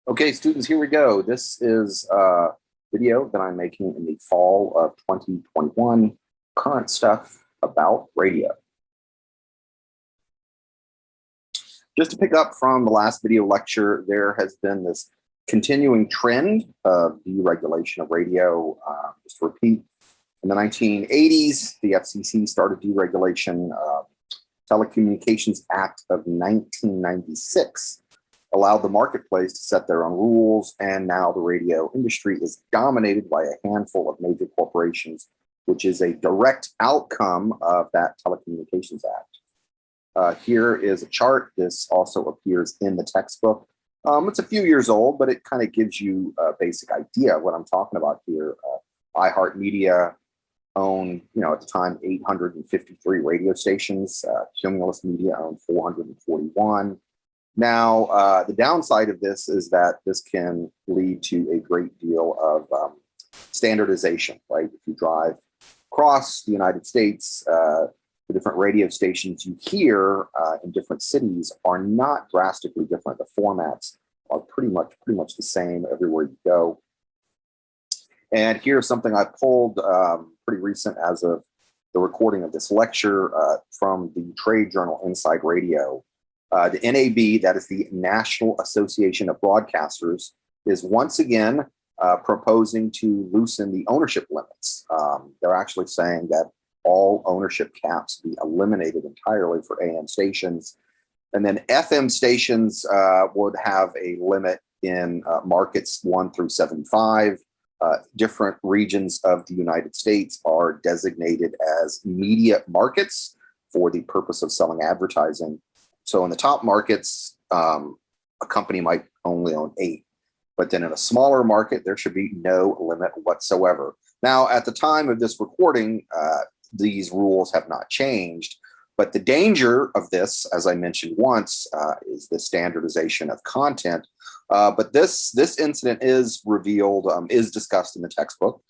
Okay, students, here we go. This is a video that I'm making in the fall of 2021, current stuff about radio. Just to pick up from the last video lecture, there has been this continuing trend of deregulation of radio. Just to repeat, in the 1980s, the FCC started deregulation. Telecommunications Act of 1996 allowed the marketplace to set their own rules, and now the radio industry is dominated by a handful of major corporations, which is a direct outcome of that Telecommunications Act. Here is a chart. This also appears in the textbook. It's a few years old, but it kind of gives you a basic idea of what I'm talking about here. iHeartMedia owned, at the time, 853 radio stations. Cumulus Media owned 441. Now, the downside of this is that this can lead to a great deal of standardization, right? If you drive across the United States, the different radio stations you hear in different cities are not drastically different. The formats are pretty much the same everywhere you go. And here's something I pulled pretty recent as of the recording of this lecture from the trade journal Inside Radio. The NAB, that is the National Association of Broadcasters, is once again proposing to loosen the ownership limits. They're actually saying that all ownership caps be eliminated entirely for AM stations. And then FM stations would have a limit in markets 1 through 75. Different regions of the United States are designated as media markets for the purpose of selling advertising. So in the top markets, a company might only own 8. But then in a smaller market, there should be no limit whatsoever. Now, at the time of this recording, these rules have not changed. But the danger of this, as I mentioned once, is the standardization of content. But this incident is revealed, is discussed in the textbook.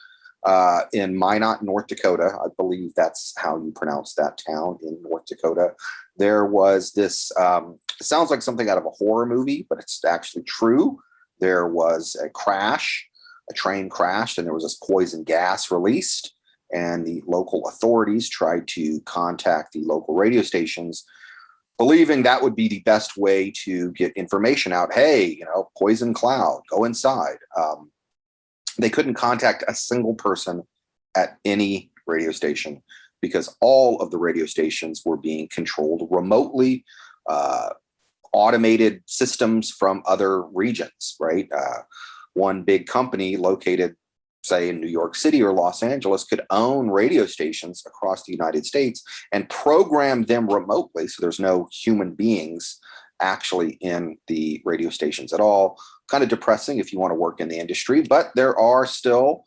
In Minot, North Dakota, I believe that's how you pronounce that town in North Dakota. There was this, it sounds like something out of a horror movie, but it's actually true. There was a crash, a train crashed, and there was this poison gas released. And the local authorities tried to contact the local radio stations, believing that would be the best way to get information out. Hey, poison cloud, go inside. They couldn't contact a single person at any radio station because all of the radio stations were being controlled remotely, automated systems from other regions, right? One big company located, say, in New York City or Los Angeles could own radio stations across the United States and program them remotely. So there's no human beings actually in the radio stations at all. Kind of depressing if you want to work in the industry, but there are still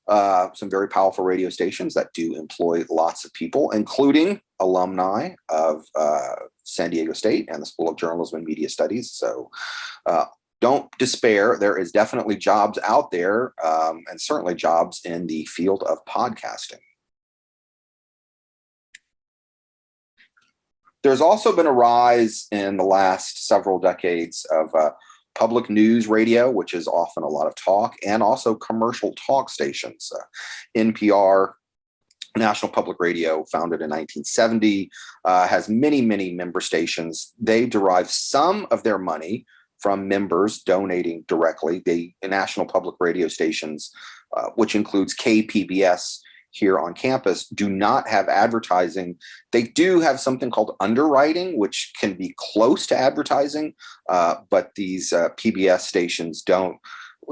some very powerful radio stations that do employ lots of people, including alumni of San Diego State and the School of Journalism and Media Studies. So don't despair. There is definitely jobs out there, and certainly jobs in the field of podcasting. There's also been a rise in the last several decades of public news radio, which is often a lot of talk, and also commercial talk stations. NPR, National Public Radio, founded in 1970, has many, many member stations. They derive some of their money from members donating directly. The national public radio stations, which includes KPBS here on campus, do not have advertising. They do have something called underwriting, which can be close to advertising, but these PBS stations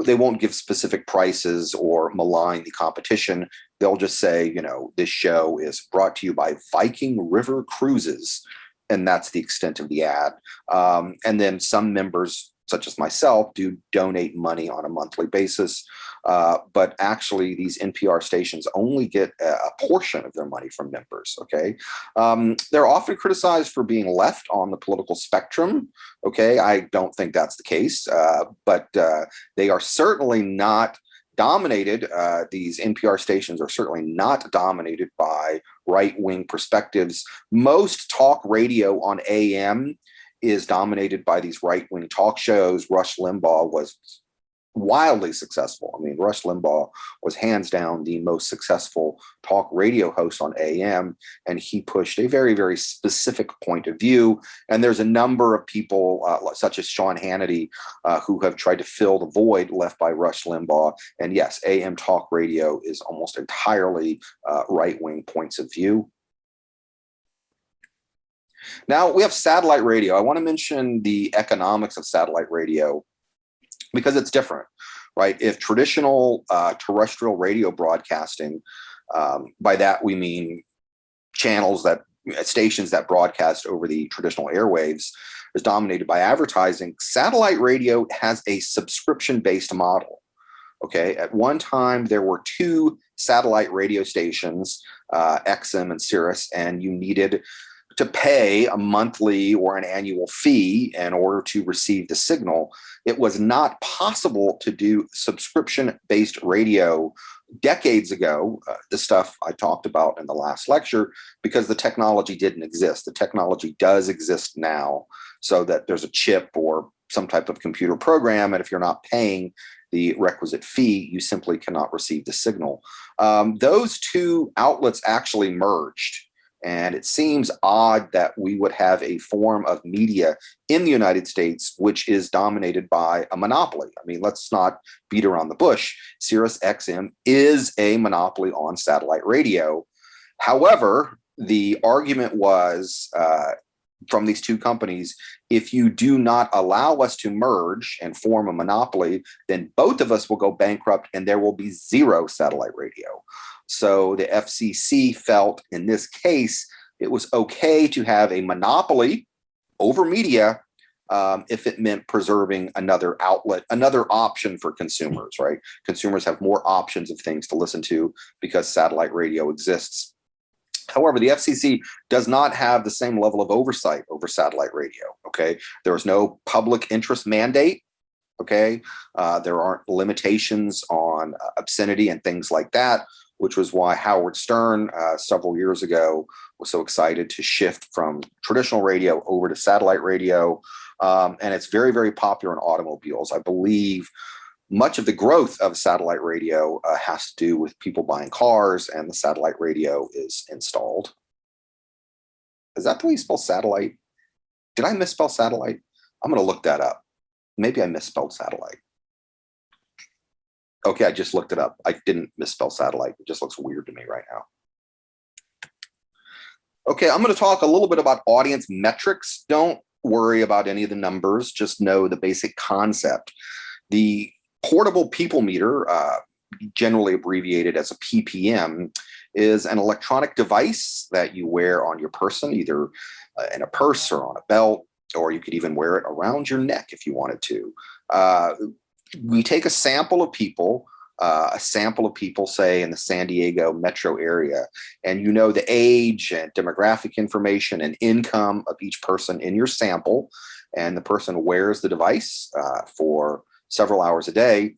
they won't give specific prices or malign the competition. They'll just say, this show is brought to you by Viking River Cruises, and that's the extent of the ad. And then some members, such as myself, do donate money on a monthly basis. But actually, these NPR stations only get a portion of their money from members, okay? They're often criticized for being left on the political spectrum, okay? I don't think that's the case, but they are certainly not dominated. These NPR stations are certainly not dominated by right-wing perspectives. Most talk radio on AM is dominated by these right-wing talk shows. Rush Limbaugh was wildly successful. I mean, Rush Limbaugh was hands down the most successful talk radio host on AM, and he pushed a very, very specific point of view. And there's a number of people, such as Sean Hannity, who have tried to fill the void left by Rush Limbaugh. And yes, AM talk radio is almost entirely right-wing points of view. Now we have satellite radio. I want to mention the economics of satellite radio, because it's different, right? If traditional terrestrial radio broadcasting, by that we mean stations that broadcast over the traditional airwaves, is dominated by advertising, satellite radio has a subscription-based model. Okay, at one time there were 2 satellite radio stations, XM and Sirius, and you needed to pay a monthly or an annual fee in order to receive the signal. It was not possible to do subscription-based radio decades ago, the stuff I talked about in the last lecture, because the technology didn't exist. The technology does exist now, so that there's a chip or some type of computer program, and if you're not paying the requisite fee, you simply cannot receive the signal. Those 2 outlets actually merged. And it seems odd that we would have a form of media in the United States which is dominated by a monopoly. I mean, let's not beat around the bush. Sirius XM is a monopoly on satellite radio. However, the argument was from these 2 companies, if you do not allow us to merge and form a monopoly, then both of us will go bankrupt and there will be 0 satellite radio. So the FCC felt in this case it was okay to have a monopoly over media if it meant preserving another outlet, another option for consumers, right? Consumers have more options of things to listen to because satellite radio exists. However, the FCC does not have the same level of oversight over satellite radio, okay? There is no public interest mandate, okay? There aren't limitations on obscenity and things like that, which was why Howard Stern several years ago was so excited to shift from traditional radio over to satellite radio. And it's very, very popular in automobiles. I believe much of the growth of satellite radio has to do with people buying cars, and the satellite radio is installed. Is that the way you spell satellite? Did I misspell satellite? I'm going to look that up. Maybe I misspelled satellite. Okay, I just looked it up. I didn't misspell satellite. It just looks weird to me right now. Okay, I'm going to talk a little bit about audience metrics. Don't worry about any of the numbers. Just know the basic concept. The portable people meter, generally abbreviated as a PPM, is an electronic device that you wear on your person, either in a purse or on a belt, or you could even wear it around your neck if you wanted to. We take a sample of people, say in the San Diego metro area, and you know the age and demographic information and income of each person in your sample, and the person wears the device for several hours a day.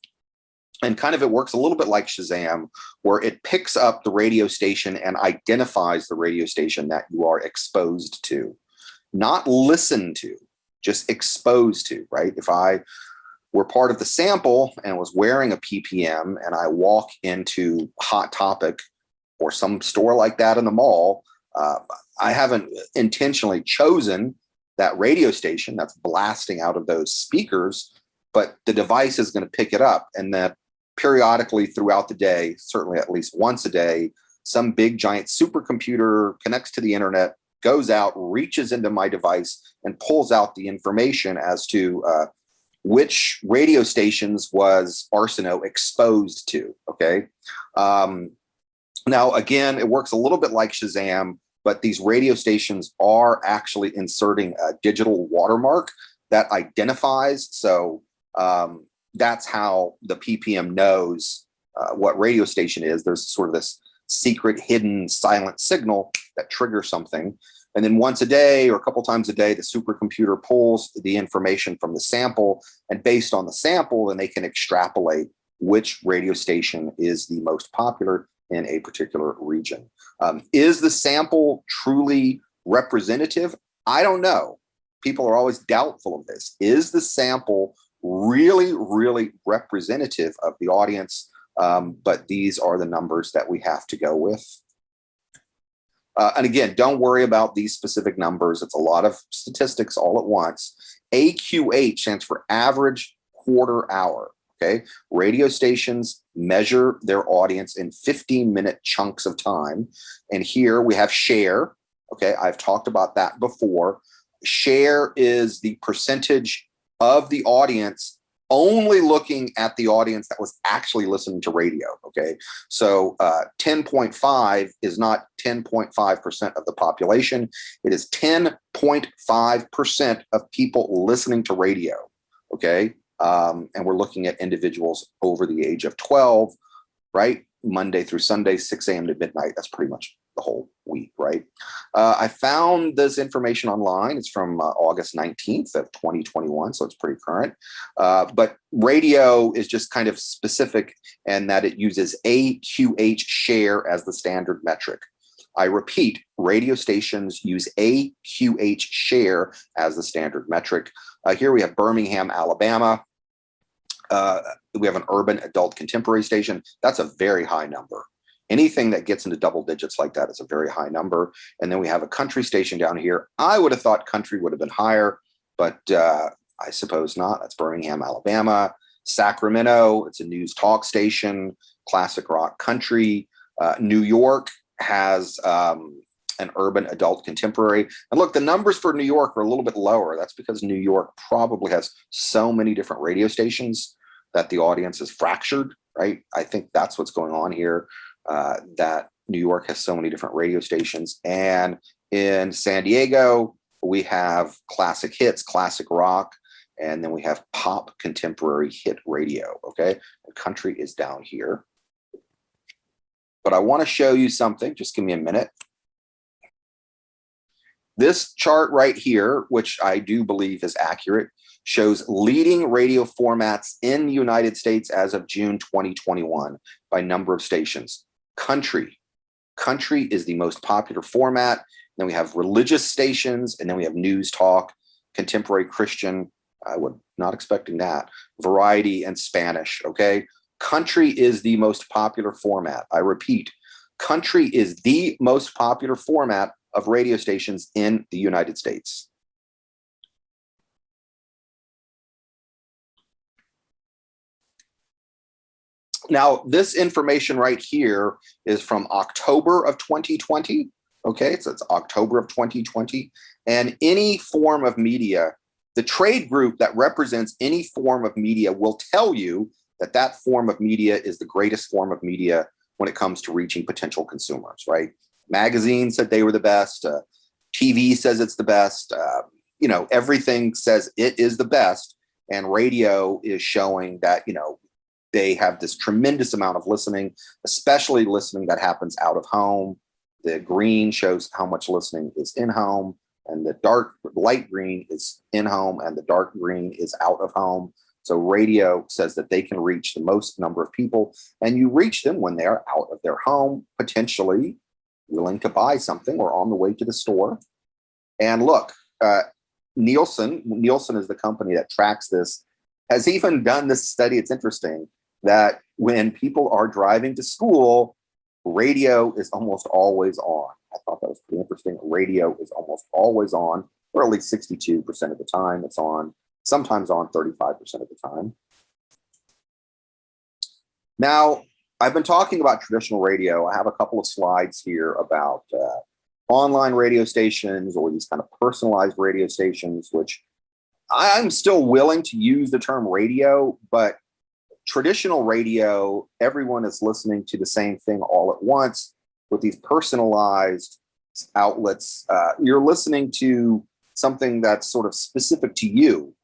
And kind of it works a little bit like Shazam, where it picks up the radio station and identifies the radio station that you are exposed to. Not listened to, just exposed to, right? If I were part of the sample and was wearing a PPM and I walk into Hot Topic or some store like that in the mall, I haven't intentionally chosen that radio station that's blasting out of those speakers, but the device is going to pick it up, and that periodically throughout the day, certainly at least once a day, some big giant supercomputer connects to the internet, goes out, reaches into my device, and pulls out the information as to which radio stations was Arsenault exposed to, okay? Now, again, it works a little bit like Shazam, but these radio stations are actually inserting a digital watermark that identifies. So that's how the PPM knows what radio station is. There's sort of this secret, hidden, silent signal that triggers something. And then once a day or a couple times a day, the supercomputer pulls the information from the sample. And based on the sample, then they can extrapolate which radio station is the most popular in a particular region. Is the sample truly representative? I don't know, people are always doubtful of this. Is the sample really, really representative of the audience? But these are the numbers that we have to go with. And again, don't worry about these specific numbers. It's a lot of statistics all at once. AQH stands for average quarter hour. Okay, radio stations measure their audience in 15-minute chunks of time. And here we have share. Okay, I've talked about that before. Share is the percentage of the audience only looking at the audience that was actually listening to radio. Okay, so 10.5 is not 10.5% of the population. It is 10.5% of people listening to radio. Okay, and we're looking at individuals over the age of 12, right? Monday through Sunday, 6 a.m. to midnight. That's pretty much the whole week, right? I found this information online. It's from August 19th of 2021, so it's pretty current. But radio is just kind of specific in that it uses AQH share as the standard metric. I repeat, radio stations use AQH share as the standard metric. Here we have Birmingham, Alabama. We have an urban adult contemporary station. That's a very high number. Anything that gets into double digits like that is a very high number. And then we have a country station down here. I would have thought country would have been higher, but I suppose not. That's Birmingham, Alabama. Sacramento, it's a news talk station, classic rock country. New York has an urban adult contemporary. And look, the numbers for New York are a little bit lower. That's because New York probably has so many different radio stations that the audience is fractured, right? I think that's what's going on here, that New York has so many different radio stations. And in San Diego, we have classic hits, classic rock, and then we have pop contemporary hit radio, okay? And country is down here. But I want to show you something. Just give me a minute. This chart right here, which I do believe is accurate, shows leading radio formats in the United States as of June 2021 by number of stations. Country. Country is the most popular format. Then we have religious stations, and then we have news talk, contemporary Christian. I was not expecting that. Variety and Spanish, okay? Country is the most popular format. I repeat, country is the most popular format of radio stations in the United States. Now, this information right here is from October of 2020. Okay, so it's October of 2020. And any form of media, the trade group that represents any form of media will tell you that that form of media is the greatest form of media when it comes to reaching potential consumers, right? Magazines said they were the best. TV says it's the best. You know, everything says it is the best. And radio is showing that, you know, they have this tremendous amount of listening, especially listening that happens out of home. The green shows how much listening is in home, and the light green is in home, and the dark green is out of home. So radio says that they can reach the most number of people, and you reach them when they're out of their home, potentially willing to buy something or on the way to the store. And look, Nielsen is the company that tracks this, has even done this study. It's interesting that when people are driving to school, radio is almost always on. I thought that was pretty interesting. Radio is almost always on, or at least 62% of the time it's on, sometimes on 35% of the time. Now, I've been talking about traditional radio. I have a couple of slides here about online radio stations, or these kind of personalized radio stations, which I'm still willing to use the term radio, but traditional radio, everyone is listening to the same thing all at once. With these personalized outlets, you're listening to something that's sort of specific to you.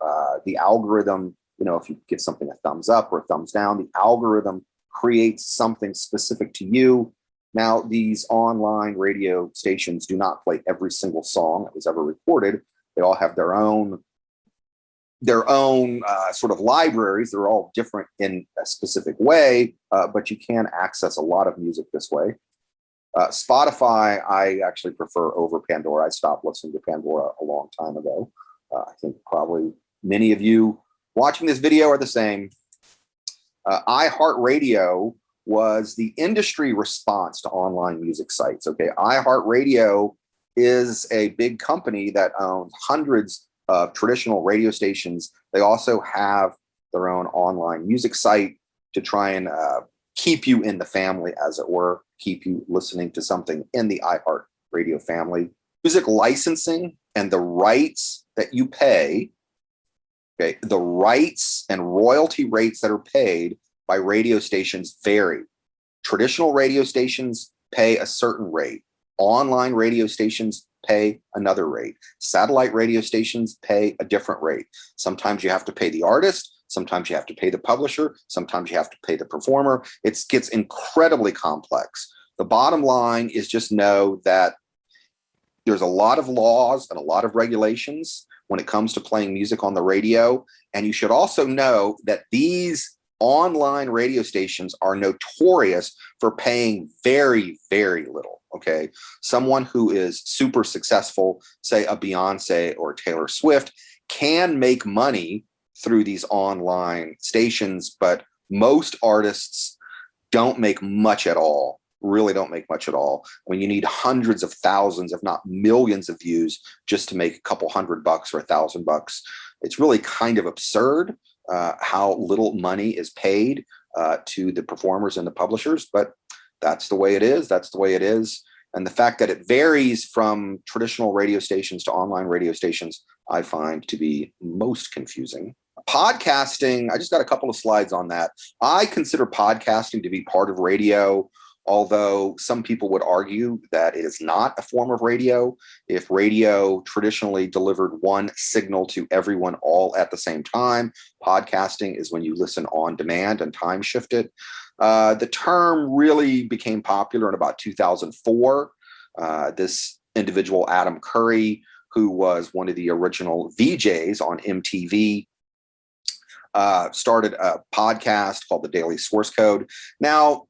The algorithm, you know, if you give something a thumbs up or a thumbs down, the algorithm creates something specific to you. Now, these online radio stations do not play every single song that was ever recorded. They all have their own sort of libraries. They're all different in a specific way, but you can access a lot of music this way. Spotify, I actually prefer over Pandora. I stopped listening to Pandora a long time ago. I think probably many of you watching this video are the same. iHeartRadio was the industry response to online music sites. Okay, iHeartRadio is a big company that owns hundreds of traditional radio stations. They also have their own online music site to try and keep you in the family, as it were, keep you listening to something in the iHeartRadio family. Music licensing and the rights that you pay, okay, the rights and royalty rates that are paid by radio stations vary. Traditional radio stations pay a certain rate. Online radio stations pay another rate. Satellite radio stations pay a different rate. Sometimes you have to pay the artist. Sometimes you have to pay the publisher. Sometimes you have to pay the performer. It gets incredibly complex. The bottom line is just know that there's a lot of laws and a lot of regulations when it comes to playing music on the radio. And you should also know that these online radio stations are notorious for paying very, very little. Okay. Someone who is super successful, say a Beyonce or Taylor Swift, can make money through these online stations, but most artists don't make much at all. Really don't make much at all. I mean, you need hundreds of thousands, if not millions of views just to make a couple $100 or $1,000. It's really kind of absurd how little money is paid to the performers and the publishers, but that's the way it is. That's the way it is. And the fact that it varies from traditional radio stations to online radio stations, I find to be most confusing. Podcasting, I just got a couple of slides on that. I consider podcasting to be part of radio, although some people would argue that it is not a form of radio. If radio traditionally delivered one signal to everyone all at the same time, podcasting is when you listen on demand and time shift it. The term really became popular in about 2004. This individual, Adam Curry, who was one of the original VJs on MTV, started a podcast called The Daily Source Code. Now,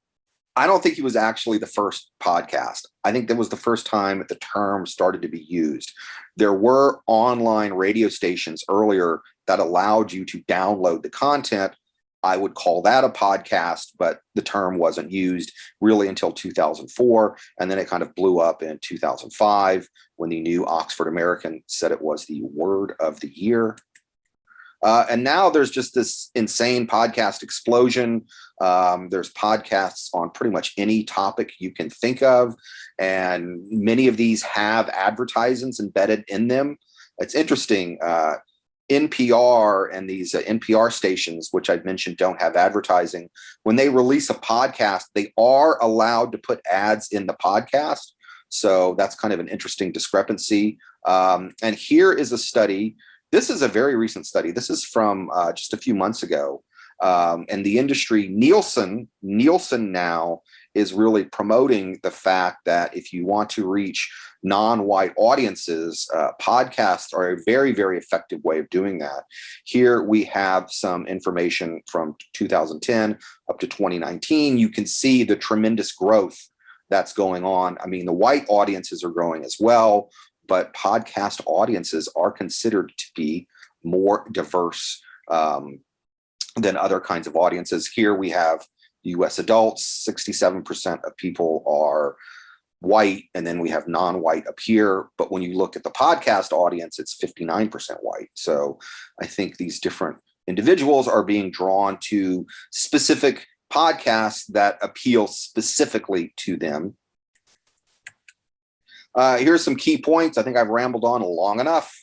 I don't think he was actually the first podcast. I think that was the first time the term started to be used. There were online radio stations earlier that allowed you to download the content. I would call that a podcast, but the term wasn't used really until 2004. And then it kind of blew up in 2005 when the New Oxford American said it was the word of the year. And now there's just this insane podcast explosion. There's podcasts on pretty much any topic you can think of. And many of these have advertisements embedded in them. It's interesting. NPR and these NPR stations, which I've mentioned don't have advertising, when they release a podcast, they are allowed to put ads in the podcast. So that's kind of an interesting discrepancy. And here is a study. This is a very recent study. This is from just a few months ago. And the industry, Nielsen now is really promoting the fact that if you want to reach non-white audiences, podcasts are a very, very effective way of doing that. Here we have some information from 2010 up to 2019. You can see the tremendous growth that's going on. I mean, the white audiences are growing as well, but podcast audiences are considered to be more diverse than other kinds of audiences. Here we have U.S. adults, 67% of people are white, and then we have non-white up here. But when you look at the podcast audience, it's 59% white. So I think these different individuals are being drawn to specific podcasts that appeal specifically to them. Here's some key points. I think I've rambled on long enough.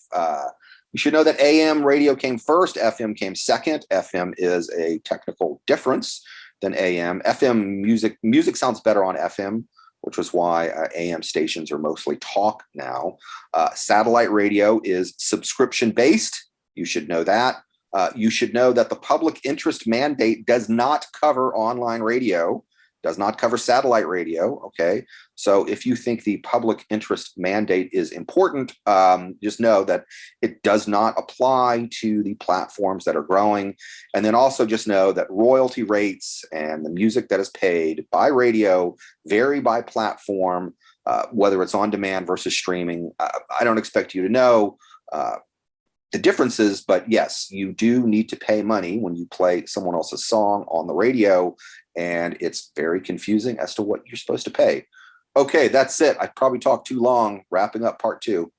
You should know that AM radio came first, FM came second. FM is a technical difference than AM. FM music sounds better on FM, which was why AM stations are mostly talk now. Satellite radio is subscription-based. You should know that. You should know that the public interest mandate does not cover online radio, does not cover satellite radio, okay? So if you think the public interest mandate is important, just know that it does not apply to the platforms that are growing. And then also just know that royalty rates and the music that is paid by radio vary by platform, whether it's on demand versus streaming. I don't expect you to know the differences, but yes, you do need to pay money when you play someone else's song on the radio, and it's very confusing as to what you're supposed to pay. Okay, that's it. I probably talked too long. Wrapping up part 2.